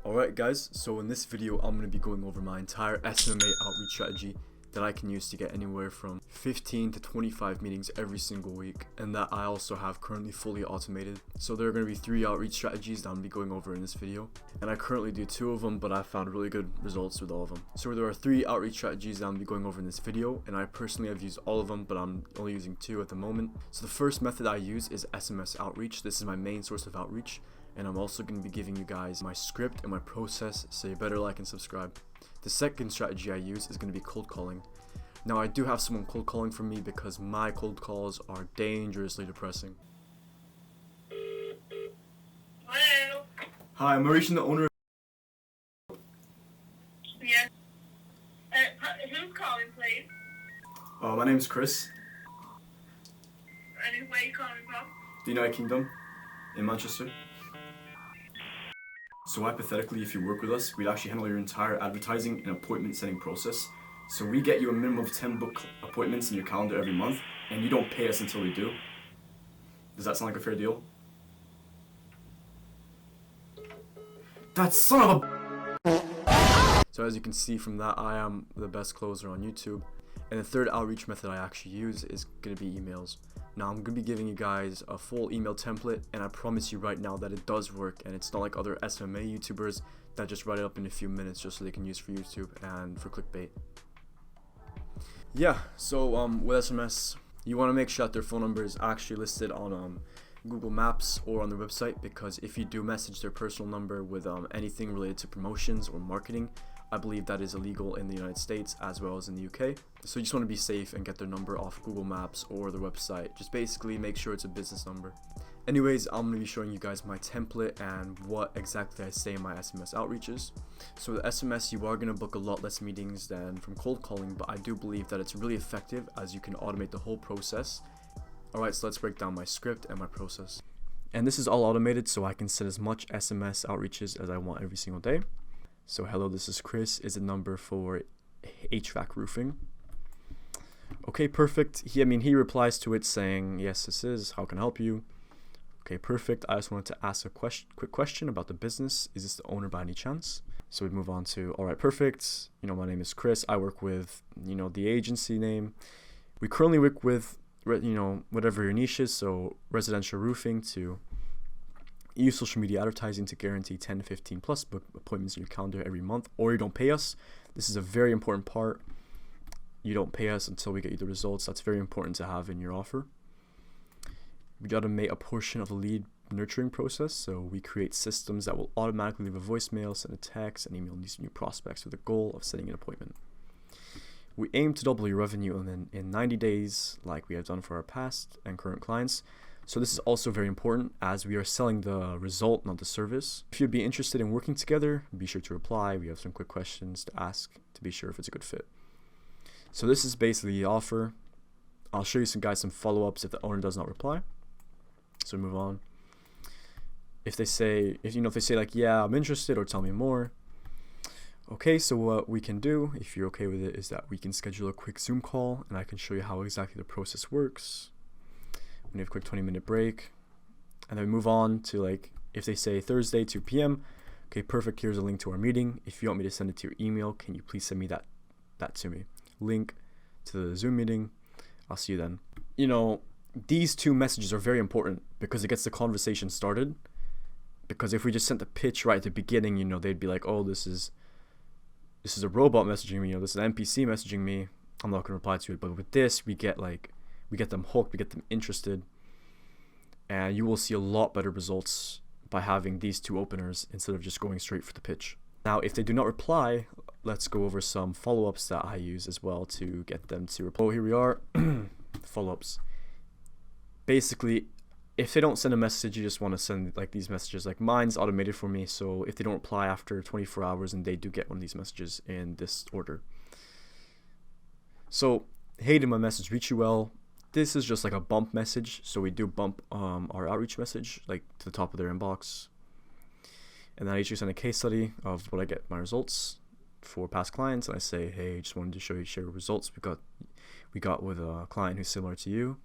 Alright guys, so in this video I'm going to be going over my entire SMMA outreach strategy that I can use to get anywhere from 15 to 25 meetings every single week, and that I also have currently fully automated. So there are going to be 3 outreach strategies that I'm going to be going over in this video, and I currently do 2 of them, but I found really good results with all of them. So there are 3 outreach strategies that I'm going to be going over in this video, and I personally have used all of them, but I'm only using 2 at the moment. So the first method I use is SMS Outreach. This is my main source of outreach, and I'm also going to be giving you guys my script and my process, so you better like and subscribe. The second strategy I use is going to be cold calling. Now I do have someone cold calling for me because my cold calls are dangerously depressing. Hello? Hi, I'm reaching the owner. Yes. Who's calling, please? My name is Chris, And where are you calling from? the United Kingdom, in Manchester. So hypothetically, if you work with us, we'd actually handle your entire advertising and appointment setting process. So we get you a minimum of 10 book appointments in your calendar every month, and you don't pay us until we do. Does that sound like a fair deal? That son of a... So as you can see from that, I am the best closer on YouTube. And the third outreach method I actually use is going to be emails. Now I'm going to be giving you guys a full email template, and I promise you right now that it does work, and it's not like other SMMA YouTubers that just write it up in a few minutes just so they can use for YouTube and for clickbait. Yeah, so with SMS, you want to make sure that their phone number is actually listed on Google Maps or on their website, because if you do message their personal number with anything related to promotions or marketing, I believe that is illegal in the United States as well as in the UK. So you just want to be safe and get their number off Google Maps or their website. Just basically make sure it's a business number. Anyways, I'm going to be showing you guys my template and what exactly I say in my SMS outreaches. So with SMS, you are going to book a lot less meetings than from cold calling, but I do believe that it's really effective as you can automate the whole process. Alright, so let's break down my script and my process. And this is all automated, so I can send as much SMS outreaches as I want every single day. So hello, this is Chris is a number for HVAC roofing. Okay, perfect. He replies to it saying, yes, this is, how can I help you? Okay, perfect. I just wanted to ask a quick question about the business. Is this the owner by any chance? So we move on to, all right, perfect. My name is Chris. I work with, the agency name. We currently work with, whatever your niche is. So residential roofing to use social media advertising to guarantee 10 to 15 plus book appointments in your calendar every month, or you don't pay us. This is a very important part. You don't pay us until we get you the results. That's very important to have in your offer. We got to make a portion of the lead nurturing process. So we create systems that will automatically leave a voicemail, send a text, and email these new prospects with the goal of setting an appointment. We aim to double your revenue in 90 days, like we have done for our past and current clients. So this is also very important as we are selling the result, not the service. If you'd be interested in working together, be sure to reply. We have some quick questions to ask to be sure if it's a good fit. So this is basically the offer. I'll show you some follow-ups if the owner does not reply. So move on. If they say like, yeah, I'm interested, or tell me more. Okay, so what we can do, if you're okay with it, is that we can schedule a quick Zoom call, and I can show you how exactly the process works. We have a quick 20-minute break, and then we move on to, like, if they say Thursday 2 p.m. Okay, perfect. Here's a link to our meeting. If you want me to send it to your email, can you please send me that to me? Link to the Zoom meeting. I'll see you then. These 2 messages are very important because it gets the conversation started. Because if we just sent the pitch right at the beginning, they'd be like, oh, this is a robot messaging me, this is an NPC messaging me. I'm not going to reply to it. But with this, we get them hooked, we get them interested, and you will see a lot better results by having these 2 openers instead of just going straight for the pitch. Now, if they do not reply, let's go over some follow-ups that I use as well to get them to reply. Oh, here we are. Follow-ups. Basically, if they don't send a message, you just want to send like these messages. Like mine's automated for me, so if they don't reply after 24 hours, and they do get one of these messages in this order. So, hey, did my message reach you well? This is just like a bump message, so we do bump our outreach message like to the top of their inbox. And then I usually send a case study of what I get my results for past clients, and I say, hey, just wanted to share results we got with a client who's similar to you.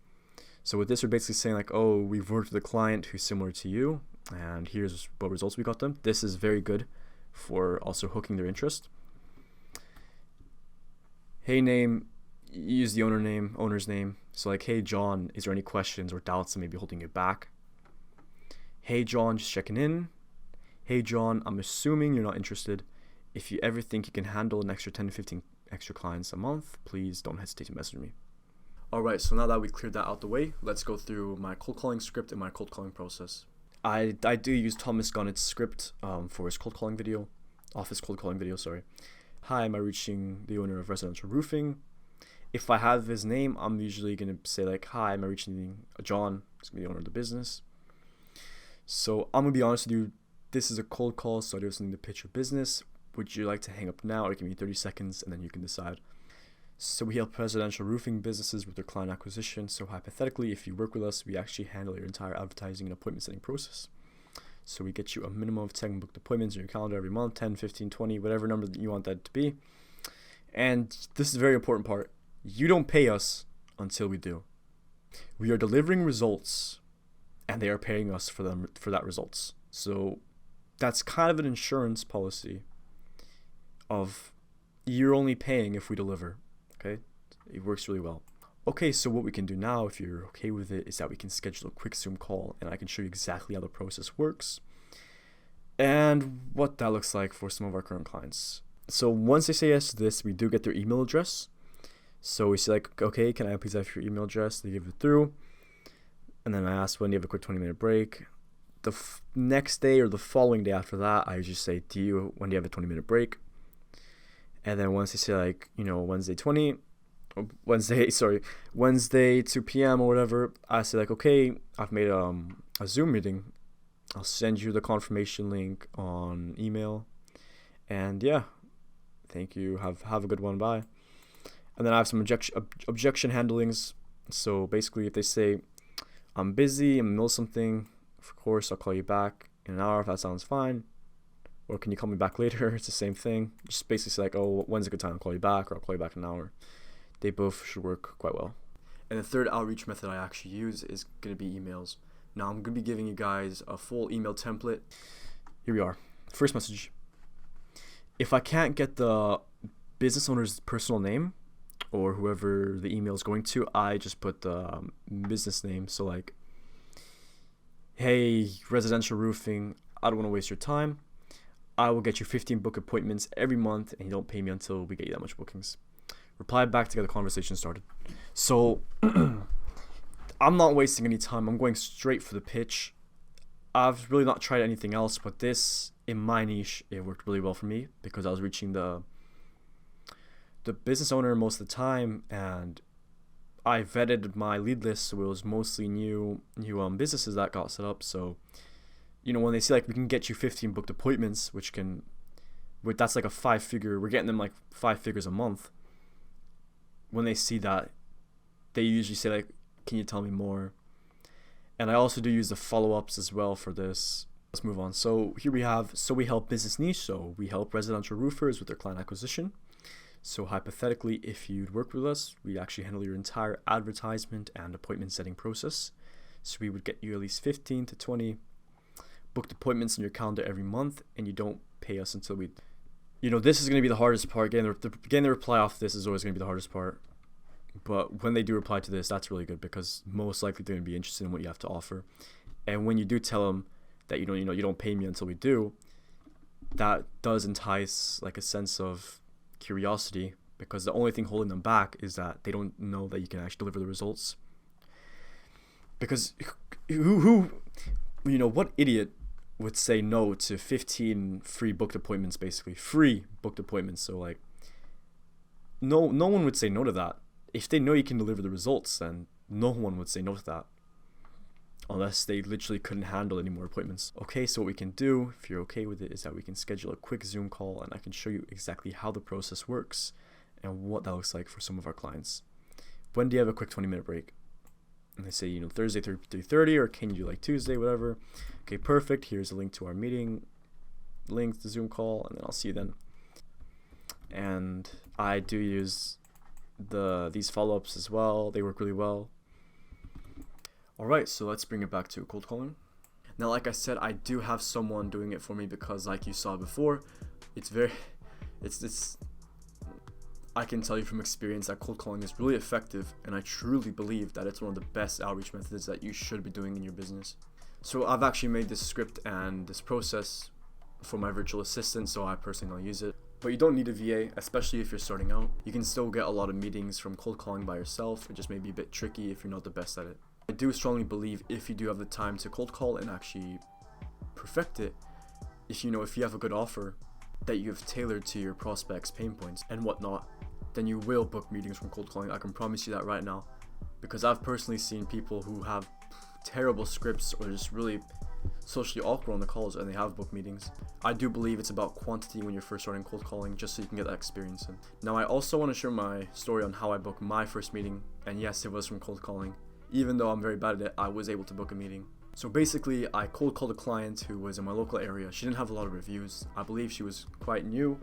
So with this, we're basically saying like, oh, we've worked with a client who's similar to you, and here's what results we got them. This is very good for also hooking their interest. Hey name, use the owner's name. So like, hey John, is there any questions or doubts that may be holding you back? Hey John, just checking in. Hey John, I'm assuming you're not interested. If you ever think you can handle an extra 10 to 15 extra clients a month, please don't hesitate to message me. Alright, so now that we cleared that out the way, let's go through my cold calling script and my cold calling process. I do use Thomas Gunnett's script for his cold calling video, office cold calling video, sorry. Hi, am I reaching the owner of residential roofing? If I have his name, I'm usually going to say like, hi, am I reaching John? It's going to be the owner of the business. So I'm going to be honest with you, this is a cold call, so I do have something to pitch your business. Would you like to hang up now or give me 30 seconds and then you can decide? So we help residential roofing businesses with their client acquisition. So hypothetically, if you work with us, we actually handle your entire advertising and appointment setting process. So we get you a minimum of 10 booked appointments in your calendar every month, 10, 15, 20, whatever number that you want that to be. And this is a very important part. You don't pay us until we do. We are delivering results and they are paying us for that results. So that's kind of an insurance policy of you're only paying if we deliver. Okay, it works really well. Okay, so what we can do now, if you're okay with it, is that we can schedule a quick Zoom call and I can show you exactly how the process works and what that looks like for some of our current clients. So once they say yes to this, we do get their email address. So we say like, okay, can I please have your email address? They give it through. And then I ask when do you have a quick 20-minute break. The next day or the following day after that, I just say, when do you have a 20-minute break? And then once they say like, Wednesday 2 p.m. or whatever, I say like, okay, I've made a Zoom meeting. I'll send you the confirmation link on email. And yeah, thank you. Have a good one. Bye. And then I have some objection handlings. So basically, if they say, I'm busy, I'm in the middle of something, of course, I'll call you back in an hour if that sounds fine. Or can you call me back later? It's the same thing. Just basically say like, oh, when's a good time to call you back? Or I'll call you back in an hour. They both should work quite well. And the third outreach method I actually use is going to be emails. Now I'm going to be giving you guys a full email template. Here we are. First message. If I can't get the business owner's personal name or whoever the email is going to, I just put the business name. So like, hey, residential roofing, I don't want to waste your time. I will get you 15 book appointments every month and you don't pay me until we get you that much bookings. Reply back to get the conversation started. So I'm not wasting any time. I'm going straight for the pitch. I've really not tried anything else, but this, in my niche, it worked really well for me because I was reaching the business owner most of the time, and I vetted my lead list, so it was mostly new businesses that got set up. So when they say like we can get you 15 booked appointments, that's like a 5-figure, we're getting them like 5 figures a month. When they see that, they usually say like, can you tell me more? And I also do use the follow-ups as well for this. Let's move on. So here we help business niche. So we help residential roofers with their client acquisition. So hypothetically, if you'd work with us, we actually handle your entire advertisement and appointment setting process. So we would get you at least 15 to 20 booked appointments in your calendar every month, and you don't pay us until we... this is going to be the hardest part. Getting the reply off this is always going to be the hardest part. But when they do reply to this, that's really good because most likely they're going to be interested in what you have to offer. And when you do tell them that you don't pay me until we do, that does entice like a sense of curiosity, because the only thing holding them back is that they don't know that you can actually deliver the results. Because what idiot would say no to 15 free booked appointments, basically free booked appointments? So like no one would say no to that. If they know you can deliver the results, then no one would say no to that unless they literally couldn't handle any more appointments. Okay, so what we can do, if you're okay with it, is that we can schedule a quick Zoom call and I can show you exactly how the process works and what that looks like for some of our clients. When do you have a quick 20-minute break? And they say, Thursday 3:30, or can you do like Tuesday, whatever. Okay, perfect. Here's a link to our meeting, link to the Zoom call, and then I'll see you then. And I do use these follow-ups as well. They work really well. Alright, so let's bring it back to cold calling. Now, like I said, I do have someone doing it for me because, like you saw before, it's I can tell you from experience that cold calling is really effective, and I truly believe that it's one of the best outreach methods that you should be doing in your business. So I've actually made this script and this process for my virtual assistant, so I personally don't use it. But you don't need a VA, especially if you're starting out. You can still get a lot of meetings from cold calling by yourself. It just may be a bit tricky if you're not the best at it. I do strongly believe if you do have the time to cold call and actually perfect it, if you have a good offer that you've tailored to your prospects' pain points and whatnot, then you will book meetings from cold calling. I can promise you that right now, because I've personally seen people who have terrible scripts or just really socially awkward on the calls, and they have booked meetings. I do believe it's about quantity when you're first starting cold calling, just so you can get that experience in. Now, I also want to share my story on how I booked my first meeting, and yes, it was from cold calling. Even though I'm very bad at it, I was able to book a meeting. So basically, I cold called a client who was in my local area. She didn't have a lot of reviews. I believe she was quite new.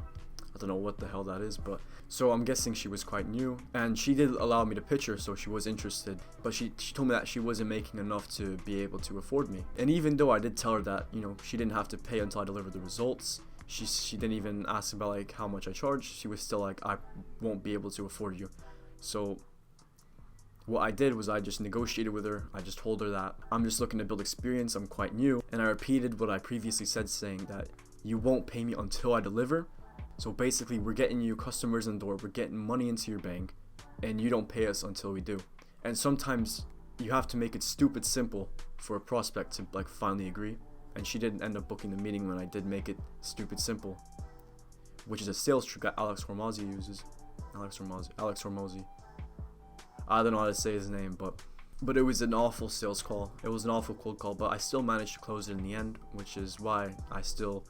I don't know what the hell that is, but so I'm guessing she was quite new, and she did allow me to pitch her, so she was interested, but she told me that she wasn't making enough to be able to afford me. And even though I did tell her that, she didn't have to pay until I delivered the results, she didn't even ask about like how much I charged. She was still like, I won't be able to afford you. So what I did was I just negotiated with her. I just told her that I'm just looking to build experience, I'm quite new, and I repeated what I previously said, saying that you won't pay me until I deliver. So basically, we're getting you customers in the door, we're getting money into your bank, and you don't pay us until we do. And sometimes you have to make it stupid simple for a prospect to like finally agree. And she didn't end up booking the meeting when I did make it stupid simple, which is a sales trick that Alex Hormozi uses. Alex Hormozi. I don't know how to say his name, but it was an awful sales call. It was an awful cold call, but I still managed to close it in the end, which is why I still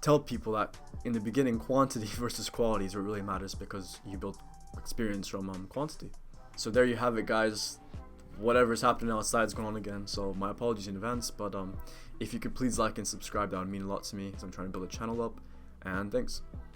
tell people that in the beginning, quantity versus quality is what really matters, because you build experience from quantity. So there you have it, guys. Whatever's happening outside is going on again, so my apologies in advance, but if you could please like and subscribe, that would mean a lot to me, as I'm trying to build a channel up, and thanks.